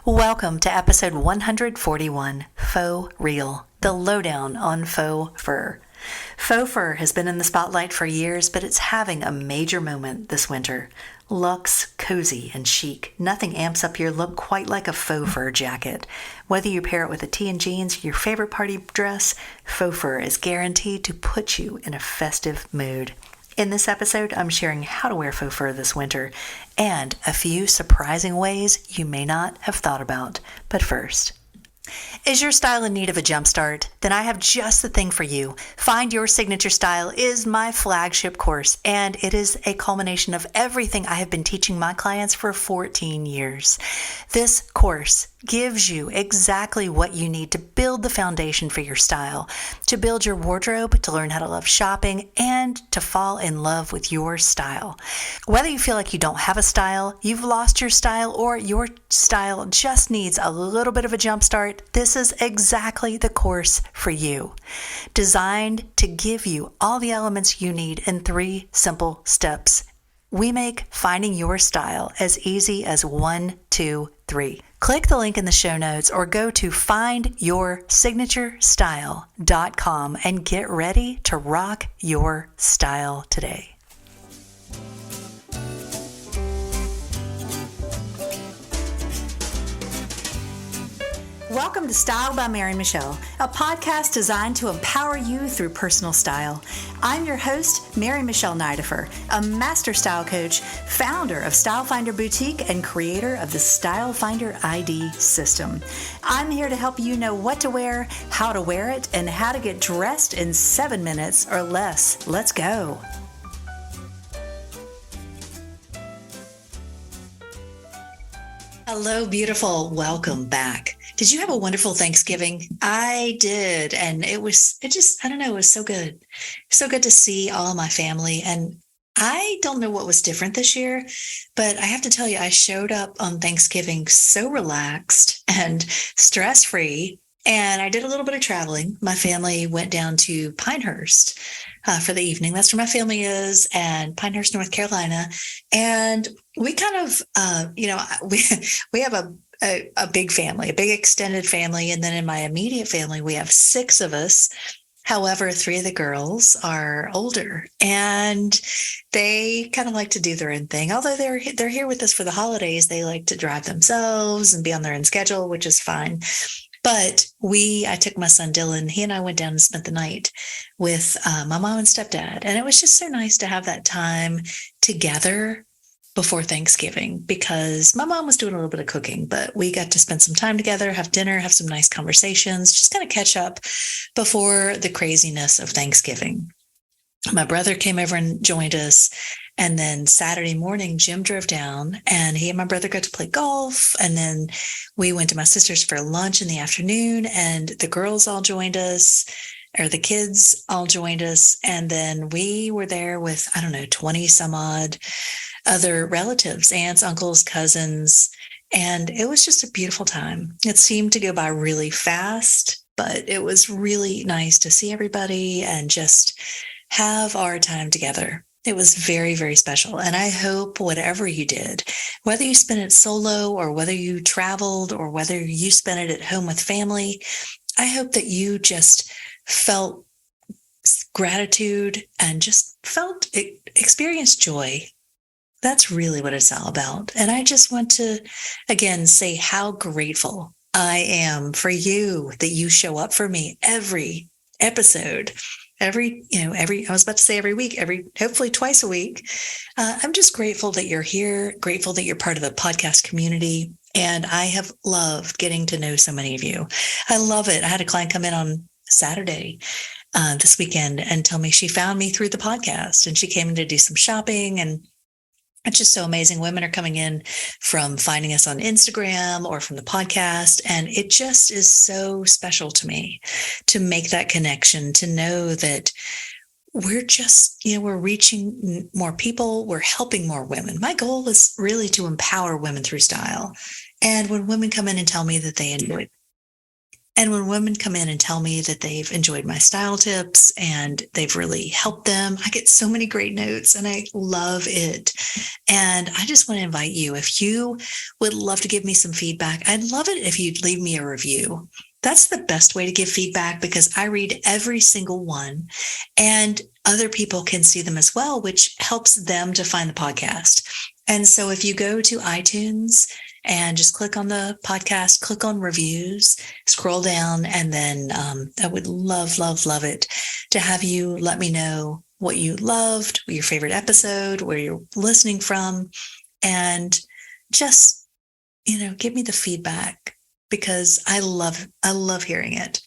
Welcome to episode 141, Faux Real, the lowdown on faux fur. Faux fur has been in the spotlight for years, but it's having a major moment this winter. Luxe, cozy, and chic. Nothing amps up your look quite like a faux fur jacket. Whether you pair it with a tee and jeans or your favorite party dress, faux fur is guaranteed to put you in a festive mood. In this episode, I'm sharing how to wear faux fur this winter and a few surprising ways you may not have thought about. But first, is your style in need of a jumpstart? Then I have just the thing for you. Find Your Signature Style is my flagship course, and it is a culmination of everything I have been teaching my clients for 14 years. This course gives you exactly what you need to build the foundation for your style, to build your wardrobe, to learn how to love shopping, and to fall in love with your style. Whether you feel like you don't have a style, you've lost your style, or your style just needs a little bit of a jump start, this is exactly the course for you. Designed to give you all the elements you need in 3 simple steps. We make finding your style as easy as 1, 2, 3. Click the link in the show notes or go to findyoursignaturesstyle.com and get ready to rock your style today. Welcome to Style by Michele, a podcast designed to empower you through personal style. I'm your host, Michele Nidifer, a master style coach, founder of Style Finder Boutique, and creator of the Style Finder ID system. I'm here to help you know what to wear, how to wear it, and how to get dressed in 7 minutes or less. Let's go. Hello, beautiful. Welcome back. Did you have a wonderful Thanksgiving? I did. And it was so good. So good to see all my family. And I don't know what was different this year, but I have to tell you, I showed up on Thanksgiving so relaxed and stress-free. And I did a little bit of traveling. My family went down to Pinehurst for the evening. That's where my family is, and Pinehurst, North Carolina. And we kind of, we have a big family, a big extended family. And then in my immediate family, we have 6 of us. However, 3 of the girls are older and they kind of like to do their own thing. Although they're here with us for the holidays, they like to drive themselves and be on their own schedule, which is fine. But I took my son Dylan, he and I went down and spent the night with my mom and stepdad. And it was just so nice to have that time together before Thanksgiving, because my mom was doing a little bit of cooking, but we got to spend some time together, have dinner, have some nice conversations, just kind of catch up before the craziness of Thanksgiving. My brother came over and joined us. And then Saturday morning, Jim drove down and he and my brother got to play golf. And then we went to my sister's for lunch in the afternoon, and the girls all joined us, or the kids all joined us. And then we were there with, 20 some odd other relatives, aunts, uncles, cousins. And it was just a beautiful time. It seemed to go by really fast, but it was really nice to see everybody and just have our time together. It was very, very special. And I hope whatever you did, whether you spent it solo or whether you traveled or whether you spent it at home with family, I hope that you just felt gratitude and just experienced joy. That's really what it's all about. And I just want to, again, say how grateful I am for you that you show up for me every episode. I was about to say every week, hopefully twice a week. I'm just grateful that you're here, grateful that you're part of the podcast community. And I have loved getting to know so many of you. I love it. I had a client come in on Saturday this weekend and tell me she found me through the podcast, and she came in to do some shopping, and it's just so amazing. Women are coming in from finding us on Instagram or from the podcast. And it just is so special to me to make that connection, to know that we're just, we're reaching more people. We're helping more women. My goal is really to empower women through style. And when women come in and tell me that they enjoy And when women come in and tell me that they've enjoyed my style tips and they've really helped them, I get so many great notes and I love it. And I just want to invite you, if you would love to give me some feedback, I'd love it if you'd leave me a review. That's the best way to give feedback because I read every single one and other people can see them as well, which helps them to find the podcast. And so if you go to iTunes and just click on the podcast, click on reviews, scroll down, and then I would love, love, love it to have you let me know what you loved, what your favorite episode, where you're listening from, and just, give me the feedback because I love hearing it.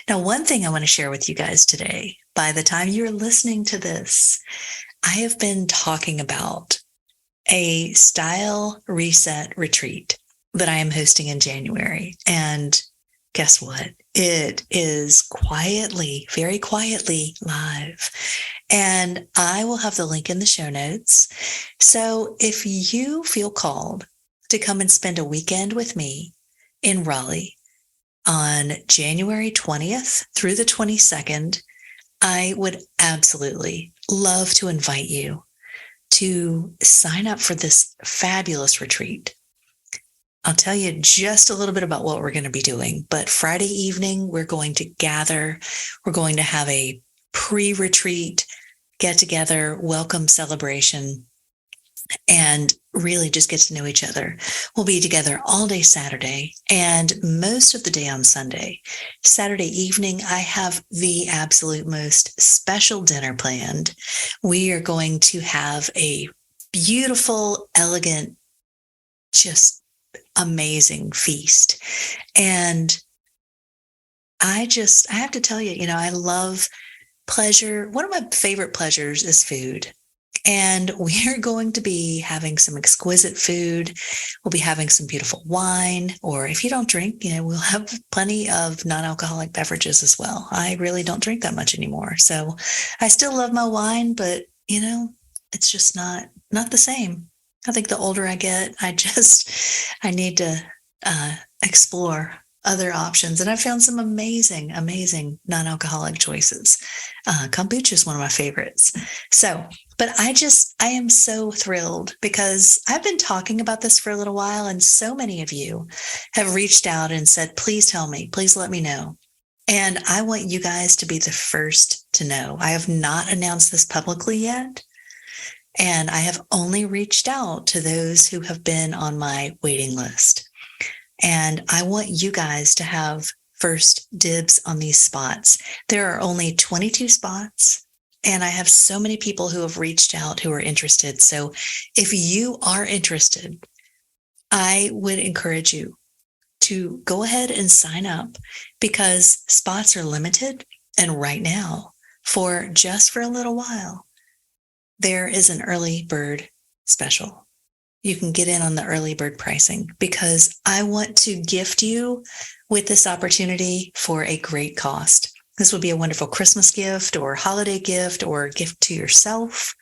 Now, one thing I want to share with you guys today, by the time you're listening to this, I have been talking about a style reset retreat that I am hosting in January. And guess what? It is quietly, very quietly live. And I will have the link in the show notes. So if you feel called to come and spend a weekend with me in Raleigh on January 20th through the 22nd, I would absolutely love to invite you to sign up for this fabulous retreat. I'll tell you just a little bit about what we're going to be doing, but Friday evening, we're going to gather. We're going to have a pre-retreat get together, welcome celebration, and really just get to know each other. We'll be together all day Saturday and most of the day on Sunday. Saturday evening, I have the absolute most special dinner planned. We are going to have a beautiful, elegant, just amazing feast. And I have to tell you, I love pleasure. One of my favorite pleasures is food. And we're going to be having some exquisite food. We'll be having some beautiful wine, or if you don't drink, we'll have plenty of non-alcoholic beverages as well. I really don't drink that much anymore. So I still love my wine, but it's just not the same. I think the older I get, I need to explore other options. And I found some amazing, amazing non-alcoholic choices. Kombucha is one of my favorites. But I am so thrilled because I've been talking about this for a little while, and so many of you have reached out and said, please tell me, please let me know. And I want you guys to be the first to know. I have not announced this publicly yet. And I have only reached out to those who have been on my waiting list. And I want you guys to have first dibs on these spots. There are only 22 spots, and I have so many people who have reached out who are interested. So if you are interested, I would encourage you to go ahead and sign up because spots are limited. And right now, for a little while, there is an early bird special. You can get in on the early bird pricing because I want to gift you with this opportunity for a great cost. This would be a wonderful Christmas gift or holiday gift or gift to yourself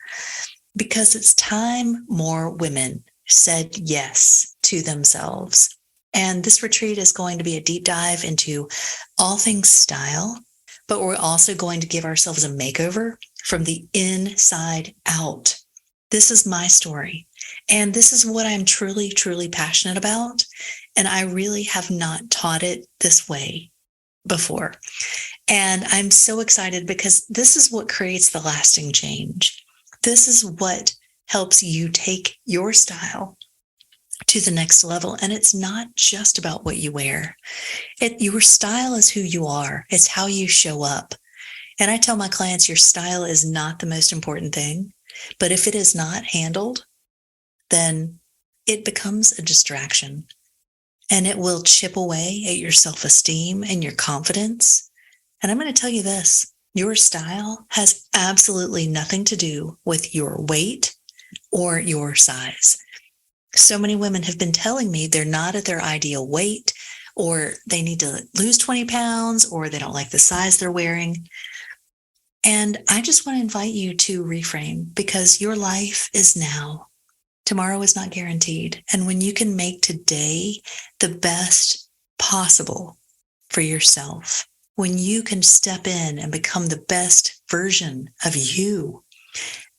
because it's time more women said yes to themselves. And this retreat is going to be a deep dive into all things style, but we're also going to give ourselves a makeover from the inside out. This is my story. And this is what I'm truly, truly passionate about. And I really have not taught it this way before. And I'm so excited because this is what creates the lasting change. This is what helps you take your style to the next level. And it's not just about what you wear. Your style is who you are. It's how you show up. And I tell my clients, your style is not the most important thing. But if it is not handled, then it becomes a distraction and it will chip away at your self-esteem and your confidence. And I'm going to tell you this, your style has absolutely nothing to do with your weight or your size. So many women have been telling me they're not at their ideal weight, or they need to lose 20 pounds, or they don't like the size they're wearing. And I just want to invite you to reframe, because your life is now. Tomorrow is not guaranteed. And when you can make today the best possible for yourself, when you can step in and become the best version of you,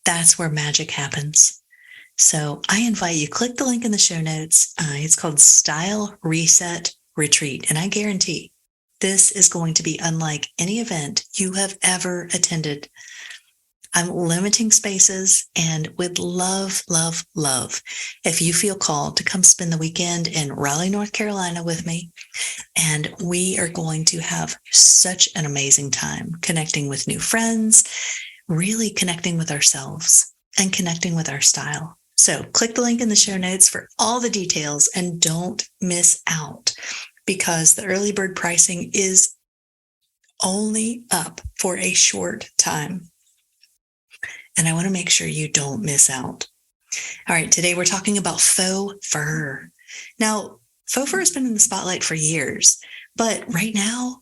that's where magic happens. So I invite you, click the link in the show notes. It's called Style Reset Retreat. And I guarantee this is going to be unlike any event you have ever attended. I'm limiting spaces and would love, love, love if you feel called to come spend the weekend in Raleigh, North Carolina with me. And we are going to have such an amazing time connecting with new friends, really connecting with ourselves and connecting with our style. So click the link in the show notes for all the details and don't miss out because the early bird pricing is only up for a short time. And I want to make sure you don't miss out. All right, today we're talking about faux fur. Now, faux fur has been in the spotlight for years, but right now,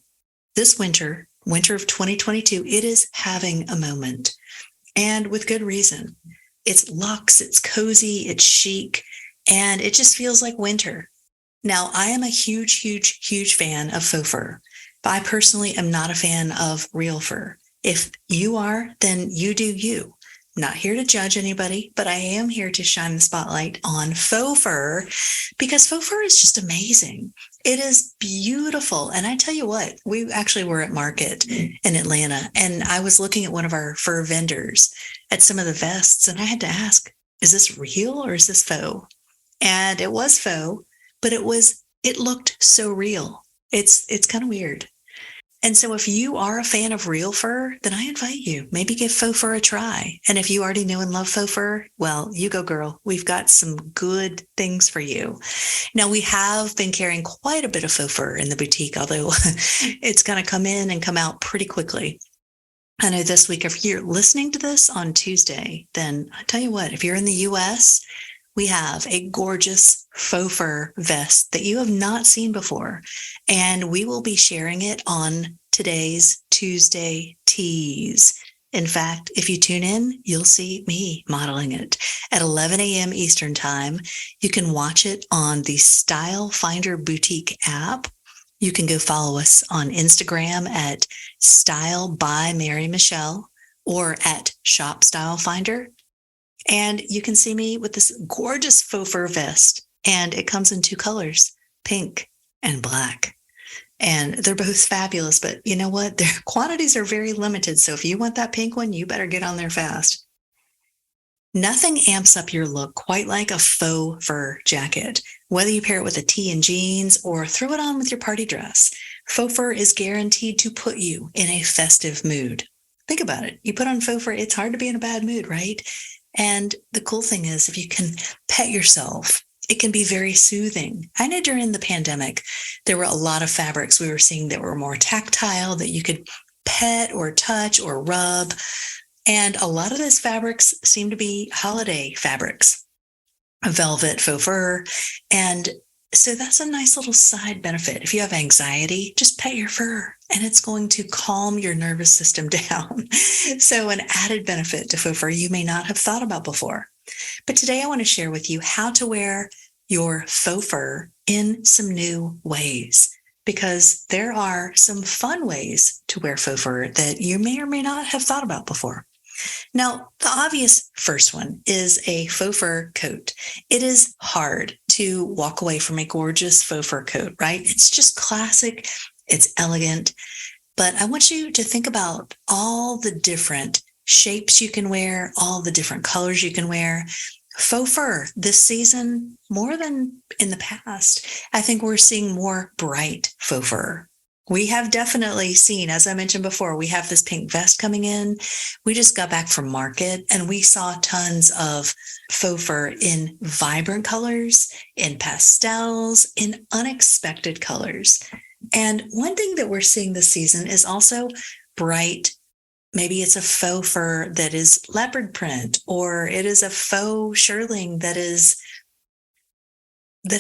this winter of 2022, it is having a moment, and with good reason. It's luxe, it's cozy, it's chic, and it just feels like winter. Now, I am a huge, huge, huge fan of faux fur, but I personally am not a fan of real fur. If you are, then you do you. I'm not here to judge anybody, but I am here to shine the spotlight on faux fur because faux fur is just amazing. It is beautiful. And I tell you what, we actually were at market in Atlanta and I was looking at one of our fur vendors at some of the vests and I had to ask, is this real or is this faux? And it was faux, but it looked so real. It's kind of weird. And so if you are a fan of real fur, then I invite you, maybe give faux fur a try. And if you already know and love faux fur, well, you go, girl. We've got some good things for you. Now, we have been carrying quite a bit of faux fur in the boutique, although it's going to come in and come out pretty quickly. I know this week, if you're listening to this on Tuesday, then I tell you what, if you're in the US, we have a gorgeous faux fur vest that you have not seen before, and we will be sharing it on today's Tuesday Tease. In fact, if you tune in, you'll see me modeling it at 11 a.m. Eastern Time. You can watch it on the Style Finder Boutique app. You can go follow us on Instagram at Style by Mary Michele or at Shop Style Finder. And you can see me with this gorgeous faux fur vest. And it comes in two colors, pink and black. And they're both fabulous. But you know what? Their quantities are very limited. So if you want that pink one, you better get on there fast. Nothing amps up your look quite like a faux fur jacket. Whether you pair it with a tee and jeans or throw it on with your party dress, faux fur is guaranteed to put you in a festive mood. Think about it. You put on faux fur, it's hard to be in a bad mood, right? And the cool thing is, if you can pet yourself, it can be very soothing. I know during the pandemic, there were a lot of fabrics we were seeing that were more tactile, that you could pet or touch or rub. And a lot of those fabrics seem to be holiday fabrics, velvet, faux fur. And so that's a nice little side benefit. If you have anxiety, just pet your fur and it's going to calm your nervous system down. So an added benefit to faux fur you may not have thought about before. But today I want to share with you how to wear your faux fur in some new ways, because there are some fun ways to wear faux fur that you may or may not have thought about before. Now, the obvious first one is a faux fur coat. It is hard to walk away from a gorgeous faux fur coat, right? It's just classic. It's elegant. But I want you to think about all the different shapes you can wear, all the different colors you can wear. Faux fur this season, more than in the past, I think we're seeing more bright faux fur. We have definitely seen, as I mentioned before, we have this pink vest coming in. We just got back from market and we saw tons of faux fur in vibrant colors, in pastels, in unexpected colors. And one thing that we're seeing this season is also bright. Maybe it's a faux fur that is leopard print, or it is a faux shearling that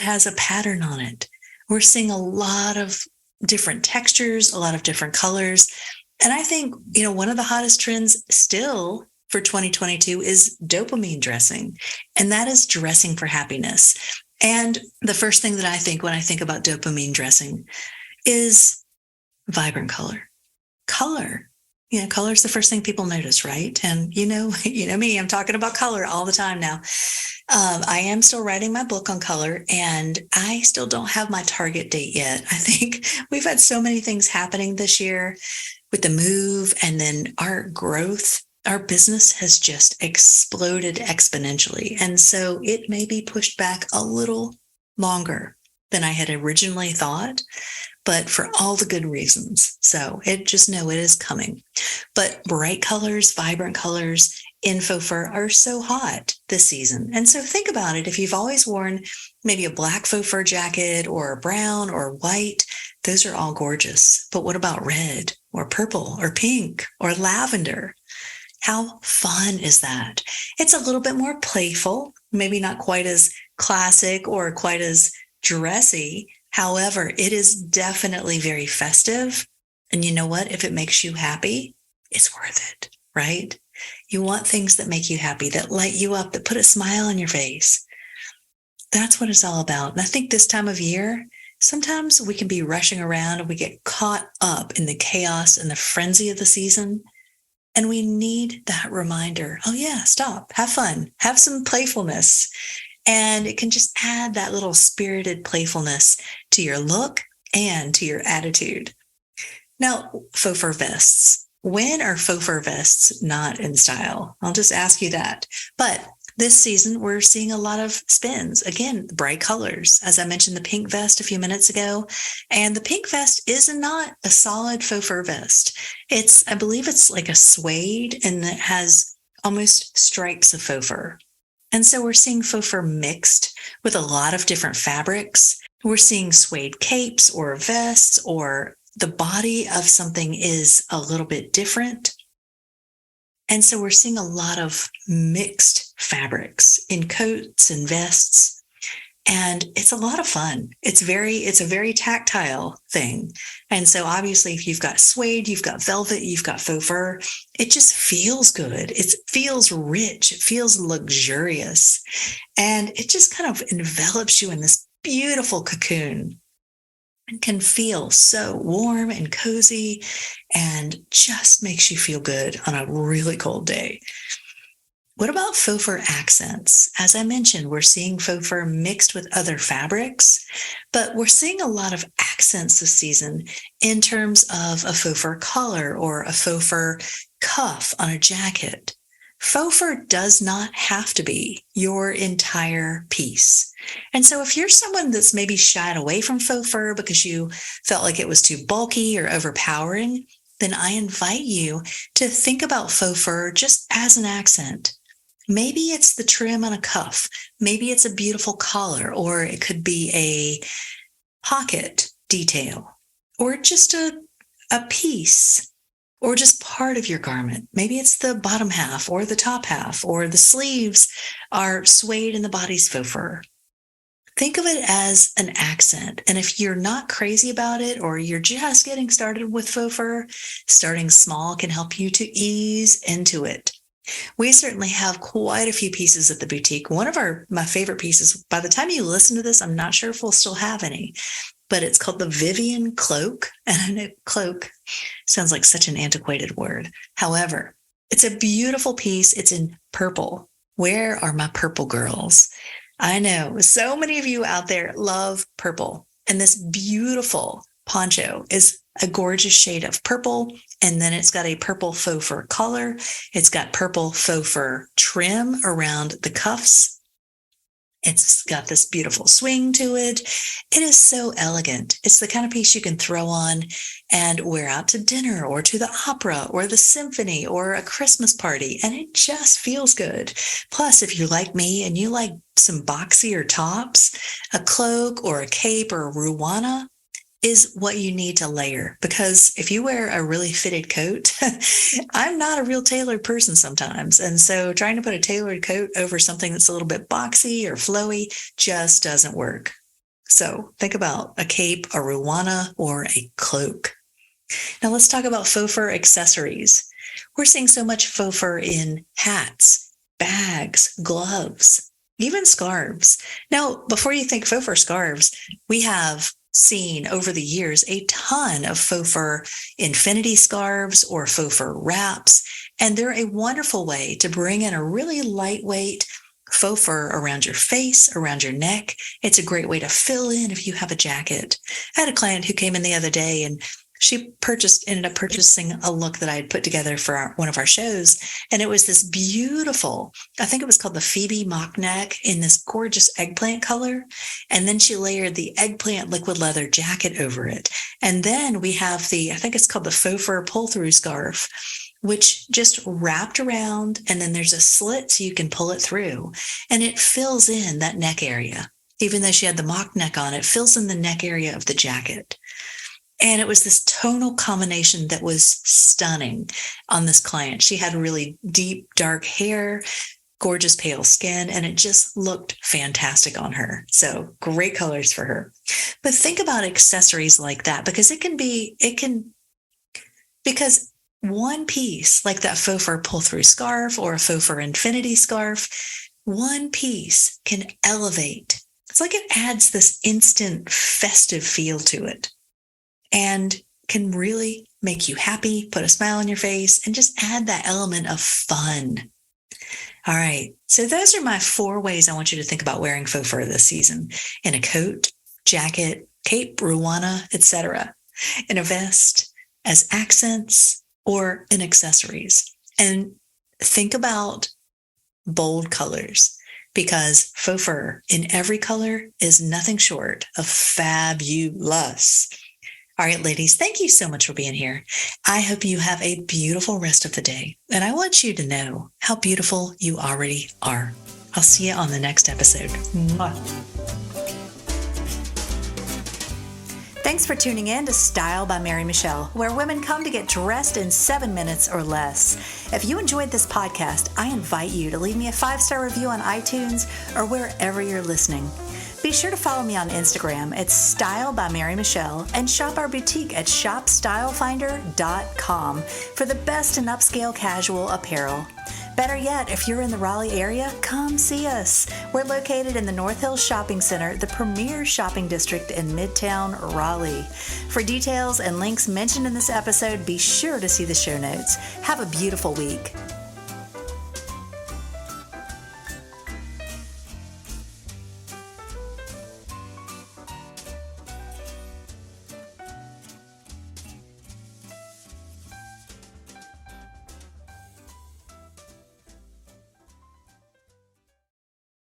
has a pattern on it. We're seeing a lot of different textures, a lot of different colors. And I think, one of the hottest trends still for 2022 is dopamine dressing. And that is dressing for happiness. And the first thing that I think when I think about dopamine dressing is vibrant color. Color. Color is the first thing people notice, right? And you know me, I'm talking about color all the time now. I am still writing my book on color, and I still don't have my target date yet. I think we've had so many things happening this year with the move, and then our growth. Our business has just exploded exponentially. And so it may be pushed back a little longer than I had originally thought, but for all the good reasons. So just know it is coming. But bright colors, vibrant colors in faux fur are so hot this season. And so think about it. If you've always worn maybe a black faux fur jacket or brown or white, those are all gorgeous. But what about red or purple or pink or lavender? How fun is that? It's a little bit more playful, maybe not quite as classic or quite as dressy. However, it is definitely very festive. And you know what? If it makes you happy, it's worth it, right? You want things that make you happy, that light you up, that put a smile on your face. That's what it's all about. And I think this time of year, sometimes we can be rushing around and we get caught up in the chaos and the frenzy of the season. And we need that reminder. Oh yeah, stop, have fun, have some playfulness. And it can just add that little spirited playfulness to your look and to your attitude. Now, faux fur vests. When are faux fur vests not in style? I'll just ask you that. But this season, we're seeing a lot of spins. Again, bright colors. As I mentioned, the pink vest a few minutes ago. And the pink vest is not a solid faux fur vest. I believe it's like a suede, and it has almost stripes of faux fur. And so we're seeing faux fur mixed with a lot of different fabrics. We're seeing suede capes or vests, or the body of something is a little bit different. And so we're seeing a lot of mixed fabrics in coats and vests. And it's a lot of fun. It's a very tactile thing. And so obviously if you've got suede, you've got velvet, you've got faux fur, it just feels good. It feels rich. It feels luxurious. And it just kind of envelops you in this beautiful cocoon and can feel so warm and cozy and just makes you feel good on a really cold day. What about faux fur accents? As I mentioned, we're seeing faux fur mixed with other fabrics, but we're seeing a lot of accents this season in terms of a faux fur collar or a faux fur cuff on a jacket. Faux fur does not have to be your entire piece. And so if you're someone that's maybe shied away from faux fur because you felt like it was too bulky or overpowering, then I invite you to think about faux fur just as an accent. Maybe it's the trim on a cuff. Maybe it's a beautiful collar, or it could be a pocket detail, or just a piece, or just part of your garment. Maybe it's the bottom half or the top half, or the sleeves are suede and the body's faux fur. Think of it as an accent. And if you're not crazy about it, or you're just getting started with faux fur, starting small can help you to ease into it. We certainly have quite a few pieces at the boutique. One of my favorite pieces, by the time you listen to this, I'm not sure if we'll still have any, but it's called the Vivian Cloak. And I know cloak sounds like such an antiquated word. However, it's a beautiful piece. It's in purple. Where are my purple girls? I know so many of you out there love purple. And this beautiful poncho is a gorgeous shade of purple. And then it's got a purple faux fur collar. It's got purple faux fur trim around the cuffs. It's got this beautiful swing to it. It is so elegant. It's the kind of piece you can throw on and wear out to dinner or to the opera or the symphony or a Christmas party. And it just feels good. Plus, if you're like me and you like some boxier tops, a cloak or a cape or a ruana is what you need to layer. Because if you wear a really fitted coat, I'm not a real tailored person sometimes. And so trying to put a tailored coat over something that's a little bit boxy or flowy just doesn't work. So think about a cape, a ruana, or a cloak. Now let's talk about faux fur accessories. We're seeing so much faux fur in hats, bags, gloves, even scarves. Now, before you think faux fur scarves, we have seen over the years a ton of faux fur infinity scarves or faux fur wraps, and they're a wonderful way to bring in a really lightweight faux fur around your face, around your neck. It's a great way to fill in if you have a jacket. I had a client who came in the other day and she ended up purchasing a look that I had put together for one of our shows. And it was this beautiful, I think it was called the Phoebe mock neck in this gorgeous eggplant color. And then she layered the eggplant liquid leather jacket over it. And then we have I think it's called the faux fur pull through scarf, which just wrapped around. And then there's a slit so you can pull it through. And it fills in that neck area. Even though she had the mock neck on, it fills in the neck area of the jacket. And it was this tonal combination that was stunning on this client. She had really deep, dark hair, gorgeous pale skin, and it just looked fantastic on her. So great colors for her. But think about accessories like that, because because one piece like that faux fur pull through scarf or a faux fur infinity scarf, one piece can elevate. It's like it adds this instant festive feel to it, and can really make you happy, put a smile on your face, and just add that element of fun. All right. So those are my 4 ways I want you to think about wearing faux fur this season: in a coat, jacket, cape, ruana, etc., in a vest, as accents, or in accessories. And think about bold colors, because faux fur in every color is nothing short of fabulous. All right, ladies, thank you so much for being here. I hope you have a beautiful rest of the day. And I want you to know how beautiful you already are. I'll see you on the next episode. Mwah. Thanks for tuning in to Style by Mary Michele, where women come to get dressed in 7 minutes or less. If you enjoyed this podcast, I invite you to leave me a 5-star review on iTunes or wherever you're listening. Be sure to follow me on Instagram at Style by Mary Michele and shop our boutique at shopstylefinder.com for the best in upscale casual apparel. Better yet, if you're in the Raleigh area, come see us. We're located in the North Hills Shopping Center, the premier shopping district in Midtown Raleigh. For details and links mentioned in this episode, be sure to see the show notes. Have a beautiful week.